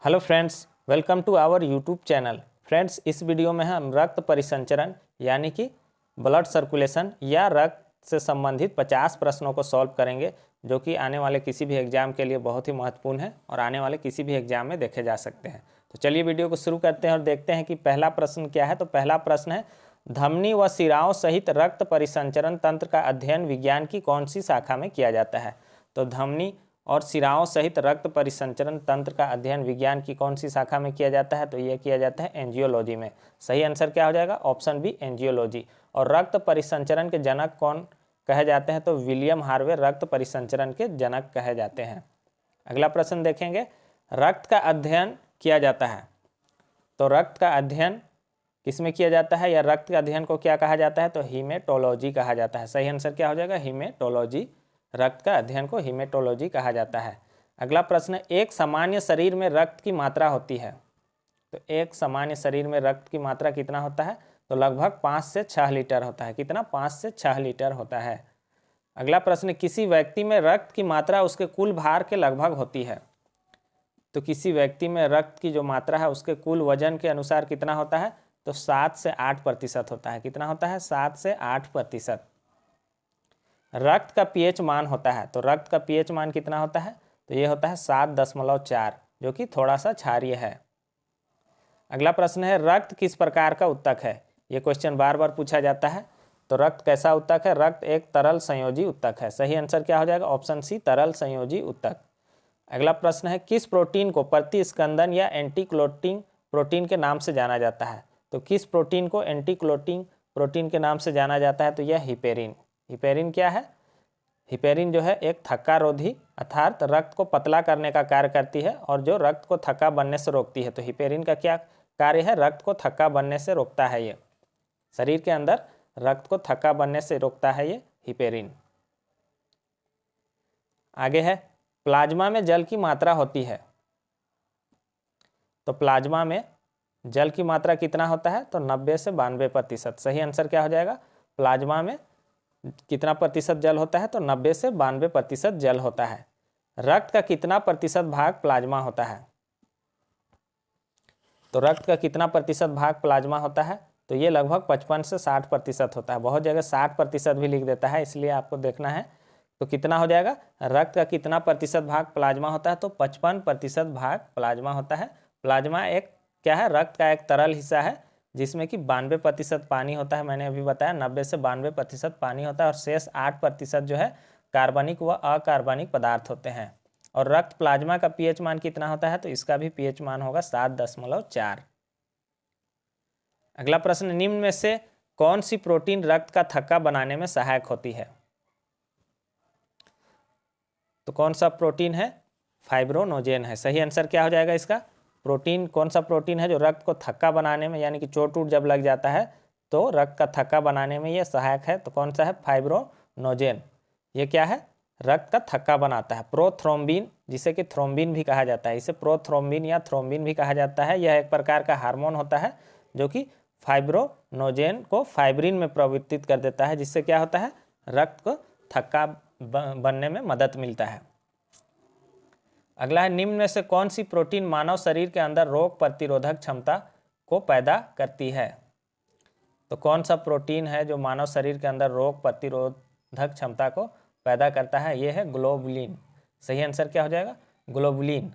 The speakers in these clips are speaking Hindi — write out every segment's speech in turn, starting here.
Hello friends, welcome to our YouTube channel. Friends, इस वीडियो में हम रक्त परिसंचरण यानी कि ब्लड सर्कुलेशन या रक्त से संबंधित 50 प्रश्नों को सॉल्व करेंगे, जो कि आने वाले किसी भी एग्जाम के लिए बहुत ही महत्वपूर्ण है और आने वाले किसी भी एग्जाम में देखे जा सकते हैं। तो चलिए वीडियो को शुरू करते हैं और देखते हैं कि पहला प्रश्न क्या है। तो पहला प्रश्न है, धमनी व सिराओं सहित रक्त परिसंचरण तंत्र का अध्ययन विज्ञान की कौन सी शाखा में किया जाता है। तो धमनी और सिराओं सहित रक्त परिसंचरण तंत्र का अध्ययन विज्ञान की कौन सी शाखा में किया जाता है। तो यह किया जाता है एंजियोलॉजी में। सही आंसर क्या हो जाएगा? Option B, angiology. और रक्त परिसंचरण के जनक कौन कहे जाते हैं? तो विलियम हार्वे रक्त परिसंचरण के जनक कहे जाते हैं। अगला प्रश्न देखेंगे, रक्त का अध्ययन किया जाता है। तो रक्त का अध्ययन किसमें किया जाता है या रक्त के अध्ययन को क्या कहा जाता है? तो हीमेटोलॉजी कहा जाता है। सही आंसर क्या हो जाएगा? हीमेटोलॉजी। रक्त का अध्ययन को हीमेटोलॉजी कहा जाता है। अगला प्रश्न, एक सामान्य शरीर में रक्त की मात्रा होती है। तो एक सामान्य शरीर में रक्त की मात्रा कितना होता है? तो लगभग 5 से 6 लीटर होता है। कितना? 5 से 6 लीटर होता है। अगला प्रश्न, किसी व्यक्ति में रक्त की मात्रा उसके कुल भार के लगभग होती है। तो किसी व्यक्ति में रक्त की जो मात्रा है उसके कुल वजन के अनुसार कितना होता है? तो 7 से 8% होता है। कितना होता है? 7 से 8%। रक्त का पीएच मान होता है। तो रक्त का पीएच मान कितना होता है? तो ये होता है 7.4, जो कि थोड़ा सा क्षारीय है। अगला प्रश्न है, रक्त किस प्रकार का उत्तक है। ये क्वेश्चन बार बार पूछा जाता है। तो रक्त कैसा उत्तक है? रक्त एक तरल संयोजी उत्तक है। सही आंसर क्या हो जाएगा? ऑप्शन सी, तरल संयोजी उत्तक। अगला प्रश्न है, किस प्रोटीन को प्रतिस्कंदन या एंटीक्लोटिंग प्रोटीन के नाम से जाना जाता है। तो किस प्रोटीन को एंटीक्लोटिंग प्रोटीन के नाम से जाना जाता है? तो यह हिपेरिन। हिपेरिन क्या है? हिपेरिन जो है एक थक्का रोधी अर्थात रक्त को पतला करने का कार्य करती है और जो रक्त को थक्का बनने से रोकती है। तो हिपेरिन का क्या कार्य है? रक्त को थक्का बनने से रोकता है। ये शरीर के अंदर रक्त को थक्का बनने से रोकता है ये हिपेरिन। आगे है, प्लाज्मा में जल की मात्रा होती है। तो प्लाज्मा में जल की मात्रा कितना होता है? तो 90 से 92%। सही आंसर क्या हो जाएगा? प्लाज्मा में कितना प्रतिशत जल होता है? तो 90 से 92% जल होता है। रक्त का कितना प्रतिशत भाग प्लाज्मा होता है? तो रक्त का कितना प्रतिशत भाग प्लाज्मा होता है? तो ये लगभग 55 से 60% होता है। बहुत जगह 60% भी लिख देता है, इसलिए आपको देखना है। तो कितना हो जाएगा? रक्त का कितना प्रतिशत भाग प्लाज्मा होता है? तो 55% भाग प्लाज्मा होता है। प्लाज्मा एक क्या है? रक्त का एक तरल हिस्सा है जिसमें कि 92% पानी होता है। मैंने अभी बताया 90 से 92% पानी होता है और शेष 8% जो है कार्बनिक व अकार्बनिक पदार्थ होते हैं। और रक्त प्लाज्मा का पीएच मान कितना होता है? तो इसका भी पीएच मान होगा 7.4। अगला प्रश्न, निम्न में से कौन सी प्रोटीन रक्त का थक्का बनाने में सहायक होती है। तो कौन सा प्रोटीन है? फाइब्रोनोजेन है। सही आंसर क्या हो जाएगा इसका? प्रोटीन कौन सा प्रोटीन है जो रक्त को थक्का बनाने में यानी कि चोट वोट जब लग जाता है तो रक्त का थक्का बनाने में ये सहायक है। तो कौन सा है? फाइब्रोनोजेन। ये क्या है? रक्त का थक्का बनाता है। प्रोथ्रोम्बिन, जिसे कि थ्रोम्बिन भी कहा जाता है, इसे प्रोथ्रोम्बिन या थ्रोम्बिन भी कहा जाता है। यह एक प्रकार का हार्मोन होता है जो कि फाइब्रोनोजेन को फाइब्रिन में परिवर्तित कर देता है, जिससे क्या होता है? रक्त को थक्का बनने में मदद मिलता है। अगला है, निम्न में से कौन सी प्रोटीन मानव शरीर के अंदर रोग प्रतिरोधक क्षमता को पैदा करती है। तो कौन सा प्रोटीन है जो मानव शरीर के अंदर रोग प्रतिरोधक क्षमता को पैदा करता है? यह है ग्लोबुलिन। सही आंसर क्या हो जाएगा? ग्लोबुलिन।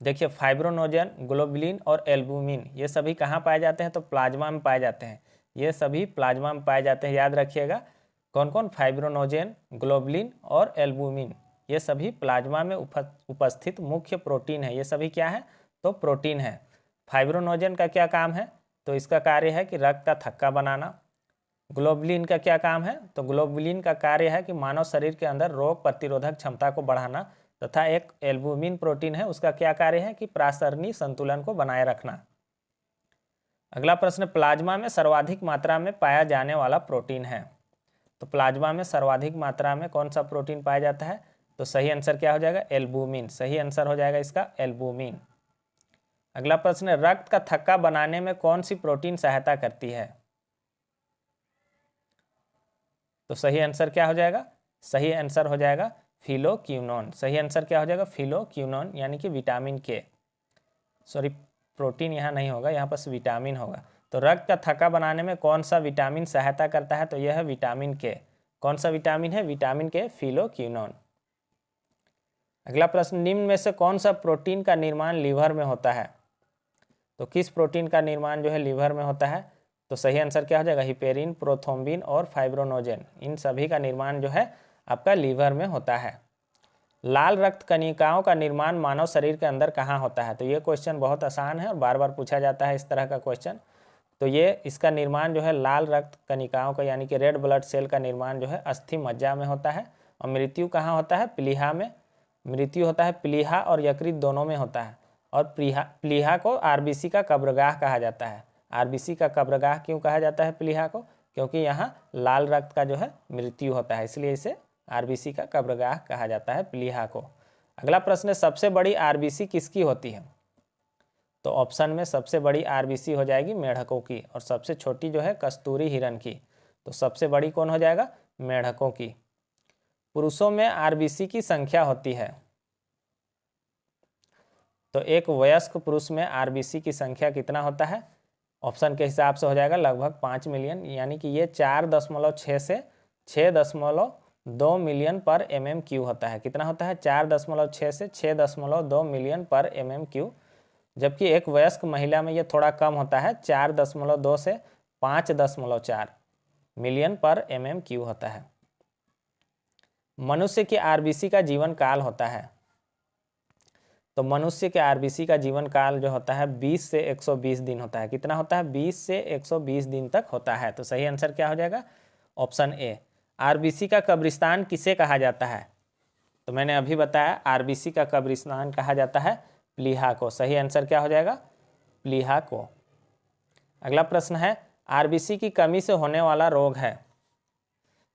देखिए, फाइब्रोनोजेन, ग्लोबुलिन और एल्बुमिन ये सभी कहाँ पाए जाते हैं? तो प्लाज्मा में पाए जाते हैं। ये सभी प्लाज्मा में पाए जाते हैं। याद रखिएगा कौन कौन? फाइब्रोनोजेन, ग्लोबुलिन और एल्बुमिन, ये सभी प्लाज्मा में उपस्थित मुख्य प्रोटीन है। ये सभी क्या है? तो प्रोटीन है। फाइब्रोनोजेन का क्या काम है? तो इसका कार्य है कि रक्त का थक्का बनाना। ग्लोबुलिन का क्या काम है? तो ग्लोबुलिन का कार्य है कि मानव शरीर के अंदर रोग प्रतिरोधक क्षमता को बढ़ाना। तथा एक एल्बुमिन प्रोटीन है, उसका क्या कार्य है कि प्रासरणी संतुलन को बनाए रखना। अगला प्रश्न, प्लाज्मा में सर्वाधिक मात्रा में पाया जाने वाला प्रोटीन है। तो प्लाज्मा में सर्वाधिक मात्रा में कौन सा प्रोटीन पाया जाता है? तो सही आंसर क्या हो जाएगा? एल्बुमिन। सही आंसर हो जाएगा इसका एल्बुमिन। अगला प्रश्न है, रक्त का थक्का बनाने में कौन सी प्रोटीन सहायता करती है। तो सही आंसर क्या हो जाएगा? सही आंसर हो जाएगा फिलोक्विनोन। सही आंसर क्या हो जाएगा? फिलोक्विनोन यानी कि विटामिन के। सॉरी प्रोटीन यहाँ नहीं होगा, यहाँ पर विटामिन होगा। तो रक्त का थक्का बनाने में कौन सा विटामिन सहायता करता है? तो यह है विटामिन के। कौन सा विटामिन है? विटामिन के, फिलोक्विनोन। अगला प्रश्न, निम्न में से कौन सा प्रोटीन का निर्माण लीवर में होता है? तो किस प्रोटीन का निर्माण जो है लीवर में होता है? तो सही आंसर क्या हो जाएगा? हिपेरिन, प्रोथ्रोम्बिन और फाइब्रोनोजेन, इन सभी का निर्माण जो है आपका लीवर में होता है। लाल रक्त कणिकाओं का निर्माण मानव शरीर के अंदर कहाँ होता है? तो ये क्वेश्चन बहुत आसान है और बार बार पूछा जाता है इस तरह का क्वेश्चन। तो ये इसका निर्माण जो है लाल रक्त कणिकाओं का यानी कि रेड ब्लड सेल का निर्माण जो है अस्थि मज्जा में होता है। और मृत्यु कहाँ होता है? प्लीहा में। मृत्यु होता है प्लीहा और यकृत दोनों में होता है। और प्लीहा को आरबीसी का कब्रगाह कहा जाता है। आरबीसी का कब्रगाह क्यों कहा जाता है प्लीहा को? क्योंकि यहाँ लाल रक्त का जो है मृत्यु होता है, इसलिए इसे आरबीसी का कब्रगाह कहा जाता है प्लीहा को। अगला प्रश्न है, सबसे बड़ी आरबीसी किसकी होती है? तो ऑप्शन में सबसे बड़ी आरबीसी हो जाएगी मेढकों की, और सबसे छोटी जो है कस्तूरी हिरण की। तो सबसे बड़ी कौन हो जाएगा? मेढकों की। पुरुषों में आरबीसी की संख्या होती है, तो एक वयस्क पुरुष में आरबीसी की संख्या कितना होता है? ऑप्शन के हिसाब से हो जाएगा लगभग 5 मिलियन, यानी कि ये 4.6 से 6.2 मिलियन पर MM³ होता है। कितना होता है? 4.6 से 6.2 मिलियन पर MM³। जबकि एक वयस्क महिला में ये थोड़ा कम होता है, 4.2 से 5.4 मिलियन पर MM³ होता है। मनुष्य की आरबीसी का जीवन काल होता है, तो मनुष्य के आरबीसी का जीवन काल जो होता है 20 से 120 दिन होता है। कितना होता है? 20 से 120 दिन तक होता है। तो सही आंसर क्या हो जाएगा? Option A. आरबीसी का कब्रिस्तान किसे कहा जाता है? तो मैंने अभी बताया आरबीसी का कब्रिस्तान कहा जाता है प्लीहा को। सही आंसर क्या हो जाएगा? प्लीहा को। अगला प्रश्न है, आरबीसी की कमी से होने वाला रोग है।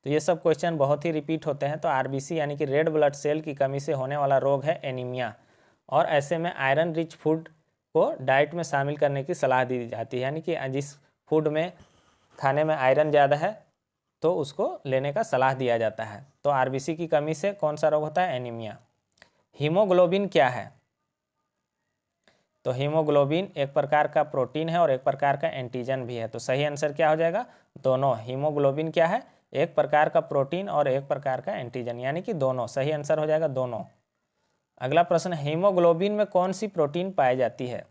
तो ये सब क्वेश्चन बहुत ही रिपीट होते हैं। तो आरबीसी यानी कि रेड ब्लड सेल की कमी से होने वाला रोग है एनीमिया, और ऐसे में आयरन रिच फूड को डाइट में शामिल करने की सलाह दी जाती है, यानी कि जिस फूड में खाने में आयरन ज़्यादा है तो उसको लेने का सलाह दिया जाता है। तो आरबीसी की कमी से कौन सा रोग होता है? एनीमिया। हीमोग्लोबिन क्या है? तो हीमोग्लोबिन एक प्रकार का प्रोटीन है और एक प्रकार का एंटीजन भी है। तो सही आंसर क्या हो जाएगा? दोनों। हीमोग्लोबिन क्या है? एक प्रकार का प्रोटीन और एक प्रकार का एंटीजन, यानी कि दोनों। सही आंसर हो जाएगा दोनों। अगला प्रश्न, हीमोग्लोबिन में कौन सी प्रोटीन पाई जाती है?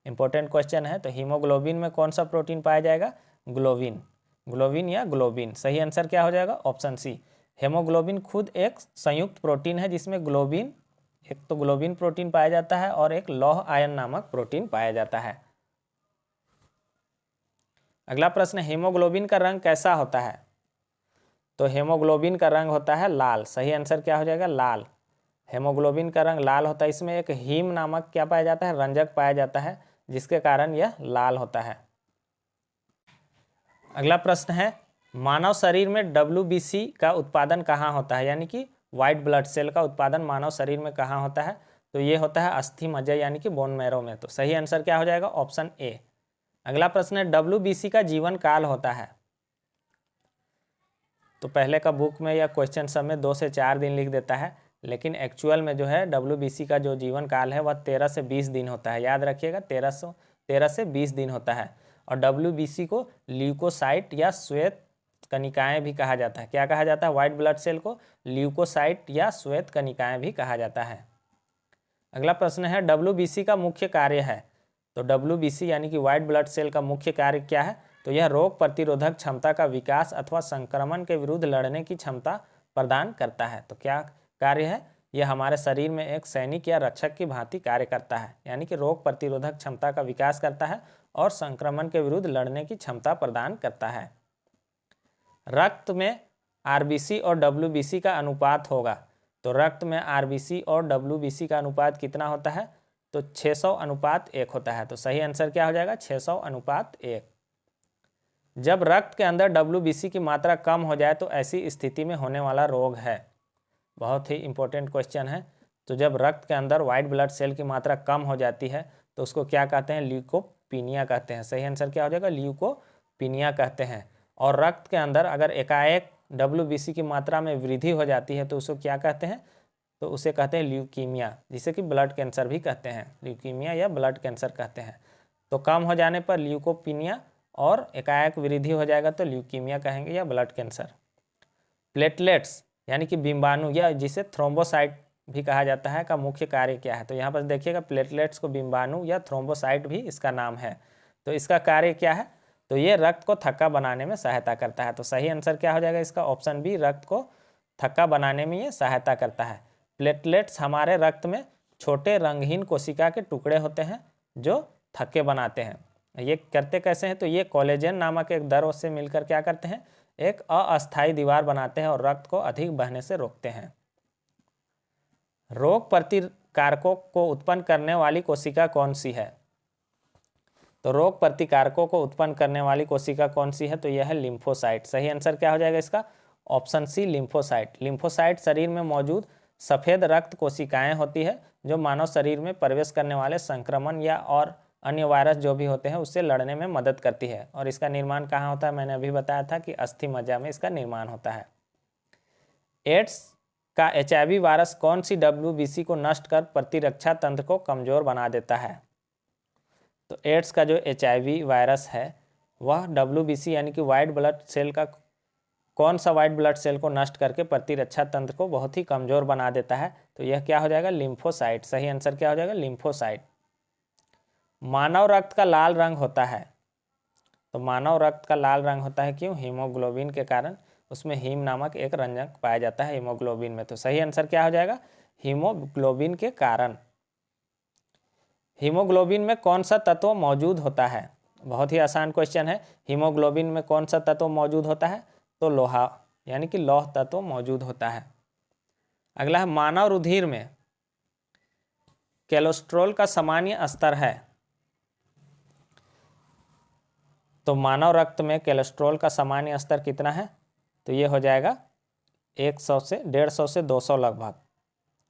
इंपॉर्टेंट क्वेश्चन है। तो हीमोग्लोबिन में कौन सा प्रोटीन पाया जाएगा? ग्लोबिन। ग्लोबिन या ग्लोबिन। सही आंसर क्या हो जाएगा? Option C. हेमोग्लोबिन खुद एक संयुक्त प्रोटीन है जिसमें ग्लोबिन, एक तो ग्लोबिन प्रोटीन पाया जाता है और एक लौह आयन नामक प्रोटीन पाया जाता है। अगला प्रश्न, हीमोग्लोबिन का रंग कैसा होता है? तो हेमोग्लोबिन का रंग होता है लाल। सही आंसर क्या हो जाएगा? लाल। हेमोग्लोबिन का रंग लाल होता है। इसमें एक हीम नामक क्या पाया जाता है? रंजक पाया जाता है, जिसके कारण यह लाल होता है। अगला प्रश्न है, मानव शरीर में WBC का उत्पादन कहाँ होता है? यानी कि वाइट ब्लड सेल का उत्पादन मानव शरीर में कहाँ होता है? तो ये होता है अस्थि मज्जा यानी कि बोन मैरो में। तो सही आंसर क्या हो जाएगा? Option A. अगला प्रश्न है, WBC का जीवन काल होता है। तो पहले का बुक में या क्वेश्चन सब में 2 से 4 दिन लिख देता है, लेकिन एक्चुअल में जो है WBC का जो जीवन काल है वह 13 से 20 दिन होता है। याद रखिएगा, 13 से 20 दिन होता है। और WBC को ल्यूकोसाइट या श्वेत कणिकाएं भी कहा जाता है। क्या कहा जाता है? व्हाइट ब्लड सेल को ल्यूकोसाइट या श्वेत कणिकाएं भी कहा जाता है। अगला प्रश्न है, WBC का मुख्य कार्य है। तो WBC यानी कि व्हाइट ब्लड सेल का मुख्य कार्य क्या है? तो यह रोग प्रतिरोधक क्षमता का विकास अथवा संक्रमण के विरुद्ध लड़ने की क्षमता प्रदान करता है। तो क्या कार्य है? यह हमारे शरीर में एक सैनिक या रक्षक की भांति कार्य करता है, यानी कि रोग प्रतिरोधक क्षमता का विकास करता है और संक्रमण के विरुद्ध लड़ने की क्षमता प्रदान करता है। रक्त में आरबीसी और WBC का अनुपात होगा। तो रक्त में आरबीसी और WBC का अनुपात कितना होता है? तो 600:1 होता है। तो सही आंसर क्या हो जाएगा? 600:1। जब रक्त के अंदर WBC की मात्रा कम हो जाए तो ऐसी स्थिति में होने वाला रोग है। बहुत ही इंपॉर्टेंट क्वेश्चन है। तो जब रक्त के अंदर व्हाइट ब्लड सेल की मात्रा कम हो जाती है तो उसको क्या कहते हैं? ल्यूकोपीनिया कहते हैं। सही आंसर क्या हो जाएगा? ल्यूकोपीनिया कहते हैं। और रक्त के अंदर अगर एकाएक WBC की मात्रा में वृद्धि हो जाती है तो उसको क्या कहते हैं? तो उसे कहते हैं ल्यूकीमिया, जिसे कि ब्लड कैंसर भी कहते हैं, ल्यूकीमिया या ब्लड कैंसर कहते हैं। तो कम हो जाने पर ल्यूकोपिनिया और एकाएक वृद्धि हो जाएगा तो ल्यूकीमिया कहेंगे या ब्लड कैंसर। प्लेटलेट्स यानी कि बिम्बाणु या जिसे थ्रोम्बोसाइट भी कहा जाता है का मुख्य कार्य क्या है? तो यहाँ पर देखिएगा प्लेटलेट्स को बिम्बाणु या थ्रोम्बोसाइट भी इसका नाम है। तो इसका कार्य क्या है? तो ये रक्त को थक्का बनाने में सहायता करता है। तो सही आंसर क्या हो जाएगा इसका? ऑप्शन बी, रक्त को थक्का बनाने में ये सहायता करता है। प्लेटलेट्स हमारे रक्त में छोटे रंगहीन कोशिका के टुकड़े होते हैं जो थक्के बनाते हैं। ये करते कैसे हैं? तो ये कोलेजन नामक एक द्रव से मिलकर क्या करते हैं? एक अस्थायी दीवार बनाते हैं और रक्त को अधिक बहने से रोकते हैं। रोग प्रतिकारकों को उत्पन्न करने वाली कोशिका कौन सी है? तो रोग प्रतिकारकों को उत्पन्न करने वाली कोशिका कौन सी है? तो यह है लिम्फोसाइट। सही आंसर क्या हो जाएगा इसका? Option C, lymphocyte. लिम्फोसाइट शरीर में मौजूद सफ़ेद रक्त कोशिकाएं होती है जो मानव शरीर में प्रवेश करने वाले संक्रमण या और अन्य वायरस जो भी होते हैं उससे लड़ने में मदद करती है। और इसका निर्माण कहाँ होता है? मैंने अभी बताया था कि अस्थि मज्जा में इसका निर्माण होता है। एड्स का HIV वायरस कौन सी WBC को नष्ट कर प्रतिरक्षा तंत्र को कमजोर बना देता है? तो एड्स का जो HIV वायरस है वह WBC यानी कि वाइट ब्लड सेल का कौन सा वाइट ब्लड सेल को नष्ट करके प्रतिरक्षा तंत्र को बहुत ही कमजोर बना देता है? तो यह क्या हो जाएगा? लिम्फोसाइट। सही आंसर क्या हो जाएगा? लिम्फोसाइट। मानव रक्त का लाल रंग होता है। तो मानव रक्त का लाल रंग होता है क्यों? हीमोग्लोबिन के कारण। उसमें हीम नामक एक रंजक पाया जाता है हीमोग्लोबिन में। तो सही आंसर क्या हो जाएगा? हीमोग्लोबिन के कारण। हीमोग्लोबिन में कौन सा तत्व मौजूद होता है? बहुत ही आसान क्वेश्चन है। हीमोग्लोबिन में कौन सा तत्व मौजूद होता है? तो लोहा यानी कि लौह तत्व मौजूद होता है। अगला है मानव रुधिर में कोलेस्ट्रॉल का सामान्य स्तर है। तो मानव रक्त में कोलेस्ट्रॉल का सामान्य स्तर कितना है? तो ये हो जाएगा 100 से 150 से 200 लगभग,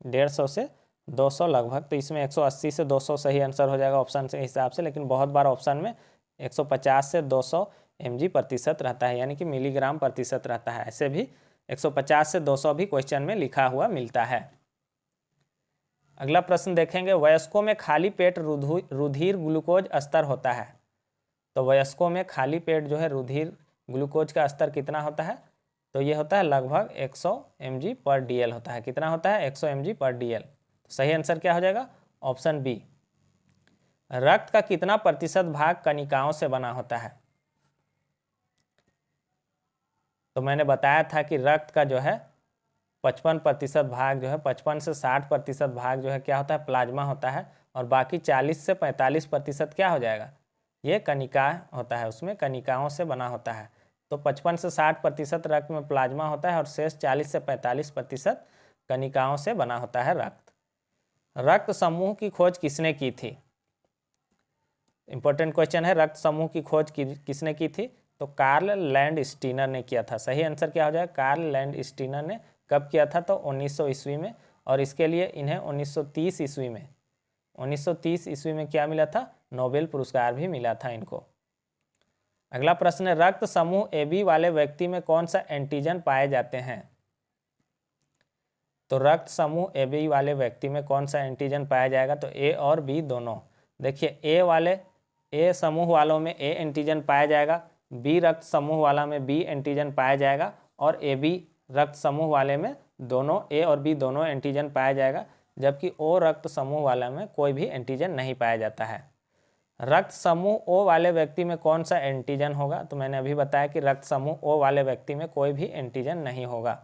150 से 200 लगभग। तो इसमें 180 से 200 सही आंसर हो जाएगा ऑप्शन के हिसाब से। लेकिन बहुत बार ऑप्शन में 150 से 200 mg प्रतिशत रहता है यानी कि मिलीग्राम प्रतिशत रहता है। ऐसे भी 150 से 200 भी क्वेश्चन में लिखा हुआ मिलता है। अगला प्रश्न देखेंगे, वयस्कों में खाली पेट रुधिर ग्लूकोज स्तर होता है। तो वयस्कों में खाली पेट जो है रुधिर ग्लूकोज का स्तर कितना होता है? तो ये होता है लगभग 100 mg/dl होता है। कितना होता है? 100 mg/dl। सही आंसर क्या हो जाएगा? Option B. रक्त का कितना प्रतिशत भाग कणिकाओं से बना होता है? तो मैंने बताया था कि रक्त का जो है 55% भाग जो है 55 से 60% भाग जो है क्या होता है? प्लाज्मा होता है। और बाकी 40 से 45% क्या हो जाएगा? ये कणिका होता है, उसमें कणिकाओं से बना होता है। तो 55 से 60% रक्त में प्लाज्मा होता है और शेष 40 से 45% कणिकाओं से बना होता है रक्त। रक्त समूह की खोज किसने की थी? इंपॉर्टेंट क्वेश्चन है। रक्त समूह की खोज किसने की थी? तो कार्ल लैंडस्टीनर ने किया था। सही आंसर क्या हो जाएगा? कार्ल लैंडस्टीनर ने कब किया था? तो 1900 ईस्वी में। और इसके लिए इन्हें 1930 ईस्वी में क्या मिला था? नोबेल पुरस्कार भी मिला था इनको। अगला प्रश्न है, रक्त समूह AB वाले व्यक्ति में कौन सा एंटीजन पाए जाते हैं? तो रक्त समूह AB वाले व्यक्ति में कौन सा एंटीजन पाया जाएगा? तो A और B दोनों। देखिए A समूह वालों में A एंटीजन पाया जाएगा, B रक्त समूह वाला में B एंटीजन पाया जाएगा और AB रक्त समूह वाले में दोनों A और B दोनों एंटीजन पाया जाएगा। जबकि O रक्त समूह वाला में कोई भी एंटीजन नहीं पाया जाता है। रक्त समूह O वाले व्यक्ति में कौन सा एंटीजन होगा? तो मैंने अभी बताया कि रक्त समूह O वाले व्यक्ति में कोई भी एंटीजन नहीं होगा।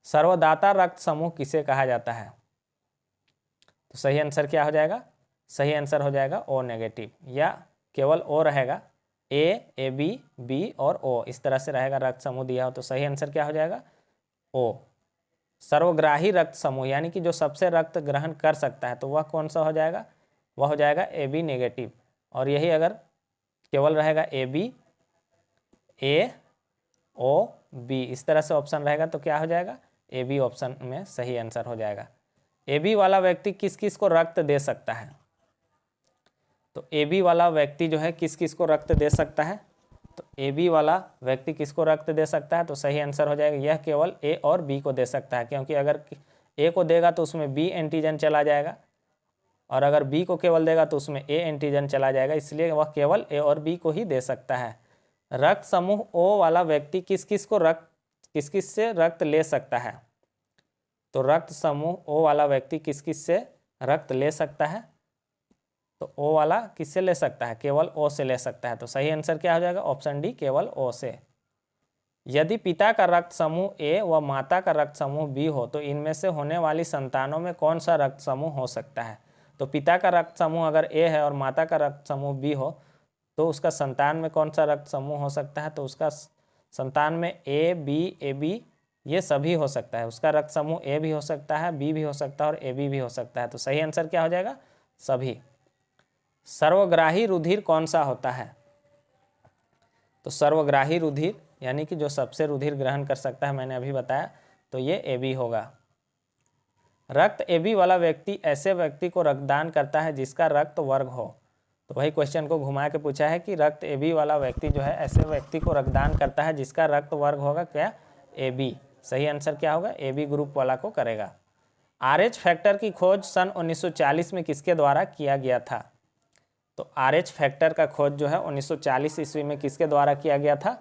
सर्वदाता रक्त समूह किसे कहा जाता है? तो सही आंसर क्या हो जाएगा? सही आंसर हो जाएगा O नेगेटिव, या केवल O रहेगा। A, AB, B और O इस तरह से रहेगा रक्त समूह दिया हो। तो सही आंसर क्या हो जाएगा? O। सर्वग्राही रक्त समूह यानी कि जो सबसे रक्त ग्रहण कर सकता है, तो वह कौन सा हो जाएगा? वह हो जाएगा AB नेगेटिव। और यही अगर केवल रहेगा AB, A, O, B इस तरह से ऑप्शन रहेगा तो क्या हो जाएगा? AB ऑप्शन में सही आंसर हो जाएगा। AB वाला व्यक्ति किस किस को रक्त दे सकता है? तो AB वाला व्यक्ति जो है किस किस को रक्त दे सकता है? तो AB वाला व्यक्ति किसको रक्त दे सकता है? तो सही आंसर हो जाएगा यह केवल A और B को दे सकता है, क्योंकि अगर ए को देगा तो उसमें बी एंटीजन चला जाएगा, और अगर बी को केवल देगा तो उसमें ए एंटीजन चला जाएगा, इसलिए वह केवल ए और बी को ही दे सकता है। रक्त समूह ओ वाला व्यक्ति किस किस से रक्त ले सकता है? तो रक्त समूह ओ वाला व्यक्ति किस से रक्त ले सकता है? तो ओ वाला किससे ले सकता है? केवल ओ से ले सकता है। तो सही आंसर क्या हो जाएगा? ऑप्शन डी, केवल ओ से। यदि पिता का रक्त समूह ए व माता का रक्त समूह बी हो तो इनमें से होने वाली संतानों में कौन सा रक्त समूह हो सकता है? तो पिता का रक्त समूह अगर ए है और माता का रक्त समूह बी हो तो उसका संतान में कौन सा रक्त समूह हो सकता है? तो उसका संतान में ए बी ये सभी हो सकता है। उसका रक्त समूह ए भी हो सकता है, बी भी हो सकता है और ए बी भी हो सकता है। तो सही आंसर क्या हो जाएगा? सभी। सर्वग्राही रुधिर कौन सा होता है? तो सर्वग्राही रुधिर यानी कि जो सबसे रुधिर ग्रहण कर सकता है, मैंने अभी बताया, तो ये ए बी होगा। रक्त ए बी वाला व्यक्ति ऐसे व्यक्ति को रक्तदान करता है जिसका रक्त वर्ग हो। तो वही क्वेश्चन को घुमा के पूछा है कि रक्त ए बी वाला व्यक्ति जो है ऐसे व्यक्ति को रक्तदान करता है जिसका रक्त वर्ग होगा क्या? A B. सही आंसर क्या होगा? ए बी ग्रुप वाला को करेगा। RH फैक्टर की खोज सन 1940 में किसके द्वारा किया गया था? तो RH फैक्टर का खोज जो है 1940 ईस्वी में किसके द्वारा किया गया था?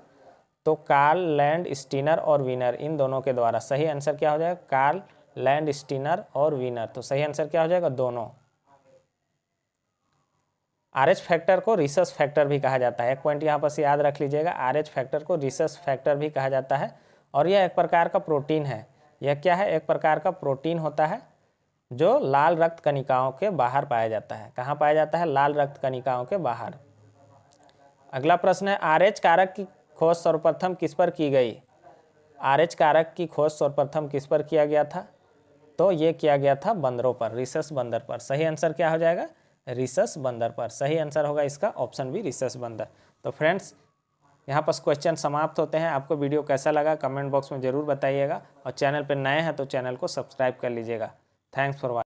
तो कार्ल लैंड स्टीनर और वीनर, इन दोनों के द्वारा। सही आंसर क्या हो जाएगा? कार्ल लैंड स्टीनर और वीनर। तो सही आंसर क्या हो जाएगा? दोनों। RH फैक्टर को रिसस फैक्टर भी कहा जाता है। एक पॉइंट यहाँ पर से याद रख लीजिएगा, RH फैक्टर को रिसस फैक्टर भी कहा जाता है और यह एक प्रकार का प्रोटीन है। यह क्या है? एक प्रकार का प्रोटीन होता है जो लाल रक्त कणिकाओं के बाहर पाया जाता है। कहाँ पाया जाता है? लाल रक्त कणिकाओं के बाहर। अगला प्रश्न है, RH कारक की खोज सर्वप्रथम किस पर की गई? RH कारक की खोज सर्वप्रथम किस पर किया गया था? तो ये किया गया था बंदरों पर, रिसस बंदर पर। सही आंसर क्या हो जाएगा? रिसस बंदर पर। सही आंसर होगा इसका ऑप्शन बी, रिसस बंदर। तो फ्रेंड्स, यहाँ पर क्वेश्चन समाप्त होते हैं। आपको वीडियो कैसा लगा कमेंट बॉक्स में ज़रूर बताइएगा और चैनल पर नए हैं तो चैनल को सब्सक्राइब कर लीजिएगा। Thanks for watching.